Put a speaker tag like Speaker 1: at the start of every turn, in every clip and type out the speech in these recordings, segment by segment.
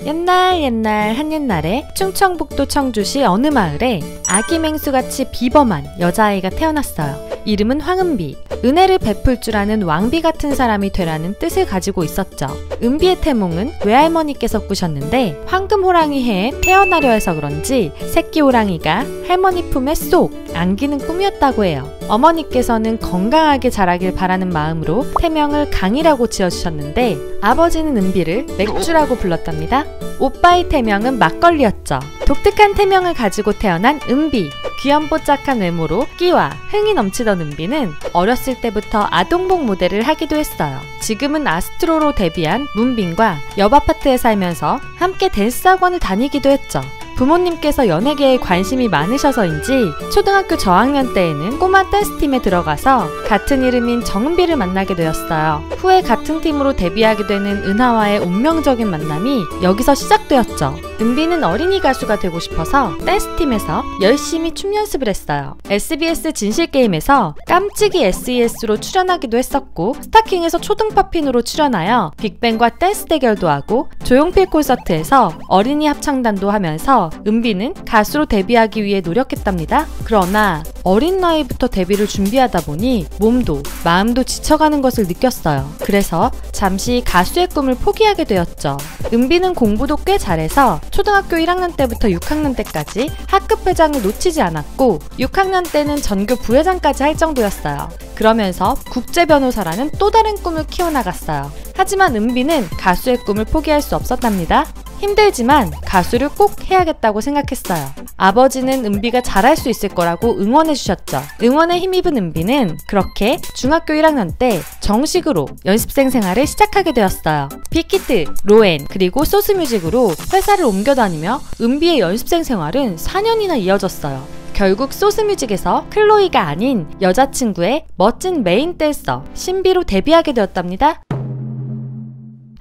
Speaker 1: 옛날 한옛날에 충청북도 청주시 어느 마을에 아기 맹수같이 비범한 여자아이가 태어났어요. 이름은 황은비. 은혜를 베풀 줄 아는 왕비 같은 사람이 되라는 뜻을 가지고 있었죠. 은비의 태몽은 외할머니께서 꾸셨는데 황금호랑이 해에 태어나려 해서 그런지 새끼 호랑이가 할머니 품에 쏙 안기는 꿈이었다고 해요. 어머니께서는 건강하게 자라길 바라는 마음으로 태명을 강이라고 지어주셨는데 아버지는 은비를 맥주라고 불렀답니다. 오빠의 태명은 막걸리였죠. 독특한 태명을 가지고 태어난 은비. 귀염뽀짝한 외모로 끼와 흥이 넘치던 은비는 어렸을 때부터 아동복 모델을 하기도 했어요. 지금은 아스트로로 데뷔한 문빈과 옆 아파트에 살면서 함께 댄스 학원을 다니기도 했죠. 부모님께서 연예계에 관심이 많으셔서인지 초등학교 저학년 때에는 꼬마 댄스팀에 들어가서 같은 이름인 정은비를 만나게 되었어요. 후에 같은 팀으로 데뷔하게 되는 은하와의 운명적인 만남이 여기서 시작되었죠. 은비는 어린이 가수가 되고 싶어서 댄스팀에서 열심히 춤 연습을 했어요. SBS 진실게임에서 깜찍이 SES로 출연하기도 했었고 스타킹에서 초등파핀으로 출연하여 빅뱅과 댄스 대결도 하고 조용필 콘서트에서 어린이 합창단도 하면서 은비는 가수로 데뷔하기 위해 노력했답니다. 그러나 어린 나이부터 데뷔를 준비하다 보니 몸도 마음도 지쳐가는 것을 느꼈어요. 그래서 잠시 가수의 꿈을 포기하게 되었죠. 은비는 공부도 꽤 잘해서 초등학교 1학년 때부터 6학년 때까지 학급 회장을 놓치지 않았고 6학년 때는 전교 부회장까지 할 정도였어요. 그러면서 국제 변호사라는 또 다른 꿈을 키워나갔어요. 하지만 은비는 가수의 꿈을 포기할 수 없었답니다. 힘들지만 가수를 꼭 해야겠다고 생각했어요. 아버지는 은비가 잘할 수 있을 거라고 응원해주셨죠. 응원에 힘입은 은비는 그렇게 중학교 1학년 때 정식으로 연습생 생활을 시작하게 되었어요. 빅히트, 로엔, 그리고 소스뮤직으로 회사를 옮겨 다니며 은비의 연습생 생활은 4년이나 이어졌어요. 결국 소스뮤직에서 클로이가 아닌 여자친구의 멋진 메인 댄서 신비로 데뷔하게 되었답니다.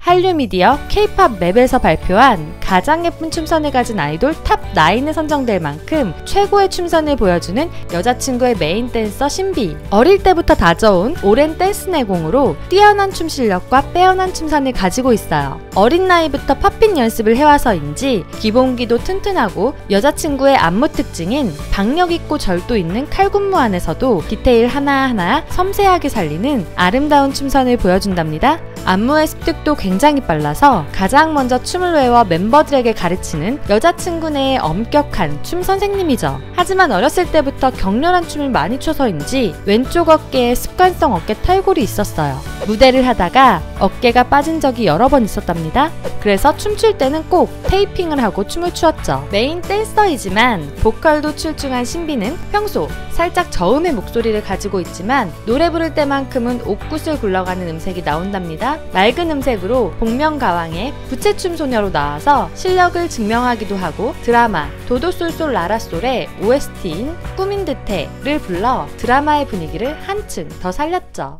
Speaker 1: 한류미디어 K-POP 맵에서 발표한 가장 예쁜 춤선을 가진 아이돌 탑9에 선정될 만큼 최고의 춤선을 보여주는 여자친구의 메인 댄서 신비. 어릴 때부터 다져온 오랜 댄스 내공으로 뛰어난 춤 실력과 빼어난 춤선을 가지고 있어요. 어린 나이부터 팝핀 연습을 해와서인지 기본기도 튼튼하고 여자친구의 안무 특징인 박력 있고 절도 있는 칼군무 안에서도 디테일 하나하나 섬세하게 살리는 아름다운 춤선을 보여준답니다. 안무의 습득도 굉장히 빨라서 가장 먼저 춤을 외워 멤버들에게 가르치는 여자친구 내의 엄격한 춤 선생님이죠. 하지만 어렸을 때부터 격렬한 춤을 많이 춰서인지 왼쪽 어깨에 습관성 어깨 탈골이 있었어요. 무대를 하다가 어깨가 빠진 적이 여러 번 있었답니다. 그래서 춤출 때는 꼭 테이핑을 하고 춤을 추었죠. 메인 댄서이지만 보컬도 출중한 신비는 평소 살짝 저음의 목소리를 가지고 있지만 노래 부를 때만큼은 옥구슬 굴러가는 음색이 나온답니다. 맑은 음색으로 복면가왕의 부채춤 소녀로 나와서 실력을 증명하기도 하고 드라마 도도솔솔 라라솔의 OST인 꿈인 듯해를 불러 드라마의 분위기를 한층 더 살렸죠.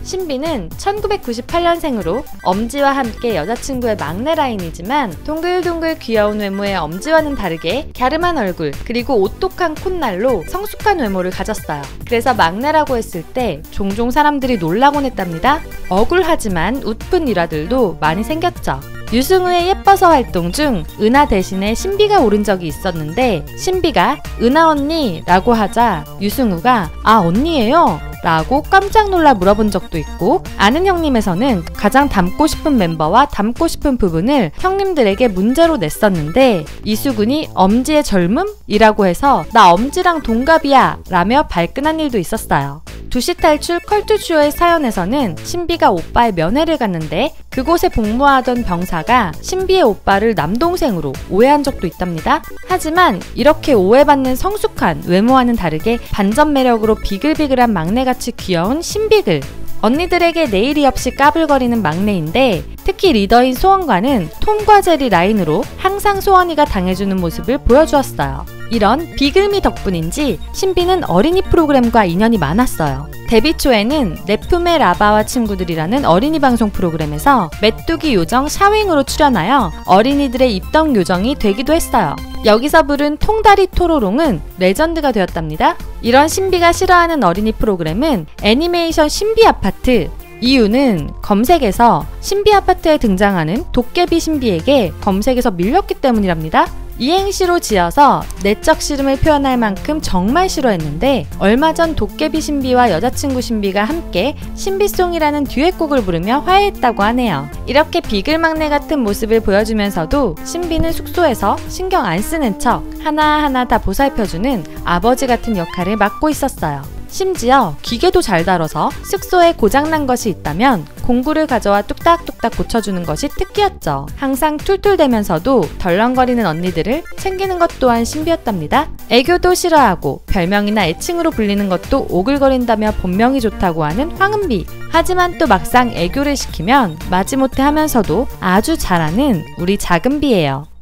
Speaker 1: 신비는 1998년생으로 엄지와 함께 여자친구의 막내 라인이지만 동글동글 귀여운 외모의 엄지와는 다르게 갸름한 얼굴 그리고 오똑한 콧날로 성숙한 외모를 가졌어요. 그래서 막내라고 했을 때 종종 사람들이 놀라곤 했답니다. 억울하지만 웃픈 일화들도 많이 생겼죠. 유승우의 예뻐서 활동 중 은하 대신에 신비가 오른 적이 있었는데 신비가 은하 언니 라고 하자 유승우가 아 언니예요? 라고 깜짝 놀라 물어본 적도 있고 아는 형님에서는 가장 닮고 싶은 멤버와 닮고 싶은 부분을 형님들에게 문제로 냈었는데 이수근이 엄지의 젊음? 이라고 해서 나 엄지랑 동갑이야 라며 발끈한 일도 있었어요. 두시 탈출 컬투쇼의 사연에서는 신비가 오빠의 면회를 갔는데 그곳에 복무하던 병사가 신비의 오빠를 남동생으로 오해한 적도 있답니다. 하지만 이렇게 오해받는 성숙한 외모와는 다르게 반전 매력으로 비글비글한 막내같이 귀여운 신비글. 언니들에게 내일이 없이 까불거리는 막내인데 특히 리더인 소원과는 톰과 제리 라인으로 항상 소원이가 당해주는 모습을 보여주었어요. 이런 비글미 덕분인지 신비는 어린이 프로그램과 인연이 많았어요. 데뷔 초에는 내품의 라바와 친구들이라는 어린이 방송 프로그램에서 메뚜기 요정 샤윙으로 출연하여 어린이들의 입덕 요정이 되기도 했어요. 여기서 부른 통다리 토로롱은 레전드가 되었답니다. 이런 신비가 싫어하는 어린이 프로그램은 애니메이션 신비 아파트, 이유는 검색에서 신비 아파트에 등장하는 도깨비 신비에게 검색에서 밀렸기 때문이랍니다. 이행시로 지어서 내적 싫음을 표현할 만큼 정말 싫어했는데 얼마 전 도깨비 신비와 여자친구 신비가 함께 신비송이라는 듀엣곡을 부르며 화해했다고 하네요. 이렇게 비글막내 같은 모습을 보여주면서도 신비는 숙소에서 신경 안 쓰는 척 하나하나 다 보살펴주는 아버지 같은 역할을 맡고 있었어요. 심지어 기계도 잘 다뤄서 숙소에 고장난 것이 있다면 공구를 가져와 뚝딱뚝딱 고쳐주는 것이 특기였죠. 항상 툴툴대면서도 덜렁거리는 언니들을 챙기는 것 또한 신비였답니다. 애교도 싫어하고 별명이나 애칭으로 불리는 것도 오글거린다며 본명이 좋다고 하는 황은비. 하지만 또 막상 애교를 시키면 마지못해 하면서도 아주 잘하는 우리 작은비예요.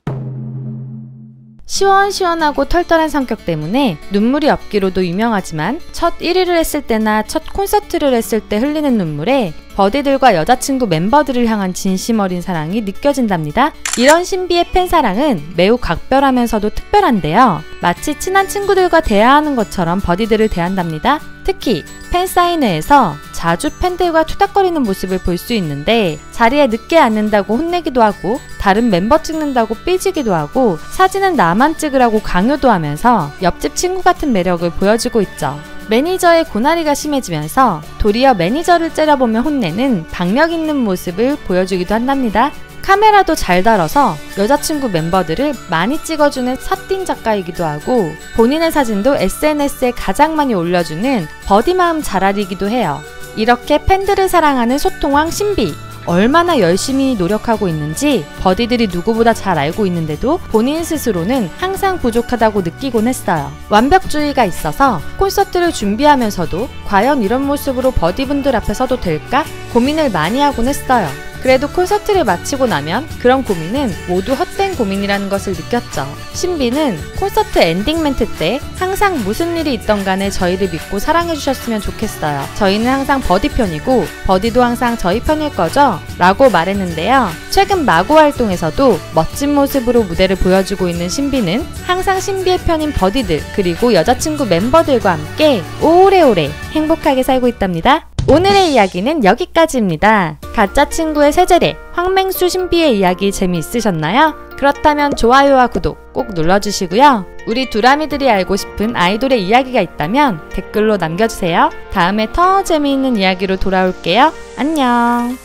Speaker 1: 시원시원하고 털털한 성격 때문에 눈물이 없기로도 유명하지만 첫 1위를 했을 때나 첫 콘서트를 했을 때 흘리는 눈물에 버디들과 여자친구 멤버들을 향한 진심 어린 사랑이 느껴진답니다. 이런 신비의 팬사랑은 매우 각별하면서도 특별한데요. 마치 친한 친구들과 대화하는 것처럼 버디들을 대한답니다. 특히 팬사인회에서 자주 팬들과 투닥거리는 모습을 볼 수 있는데 자리에 늦게 앉는다고 혼내기도 하고 다른 멤버 찍는다고 삐지기도 하고 사진은 나만 찍으라고 강요도 하면서 옆집 친구 같은 매력을 보여주고 있죠. 매니저의 고나리가 심해지면서 도리어 매니저를 째려보며 혼내는 박력 있는 모습을 보여주기도 한답니다. 카메라도 잘 다뤄서 여자친구 멤버들을 많이 찍어주는 사띵 작가이기도 하고 본인의 사진도 SNS에 가장 많이 올려주는 버디 마음 잘알이기도 해요. 이렇게 팬들을 사랑하는 소통왕 신비. 얼마나 열심히 노력하고 있는지 버디들이 누구보다 잘 알고 있는데도 본인 스스로는 항상 부족하다고 느끼곤 했어요. 완벽주의가 있어서 콘서트를 준비하면서도 과연 이런 모습으로 버디분들 앞에 서도 될까? 고민을 많이 하곤 했어요. 그래도 콘서트를 마치고 나면 그런 고민은 모두 헛된 고민이라는 것을 느꼈죠. 신비는 콘서트 엔딩 멘트 때 항상 무슨 일이 있던 간에 저희를 믿고 사랑해주셨으면 좋겠어요. 저희는 항상 버디 편이고 버디도 항상 저희 편일 거죠? 라고 말했는데요. 최근 마고 활동에서도 멋진 모습으로 무대를 보여주고 있는 신비는 항상 신비의 편인 버디들 그리고 여자친구 멤버들과 함께 오래오래 행복하게 살고 있답니다. 오늘의 이야기는 여기까지입니다. 가짜 친구의 세제례, 황맹수 신비의 이야기 재미있으셨나요? 그렇다면 좋아요와 구독 꼭 눌러주시고요. 우리 두라미들이 알고 싶은 아이돌의 이야기가 있다면 댓글로 남겨주세요. 다음에 더 재미있는 이야기로 돌아올게요. 안녕.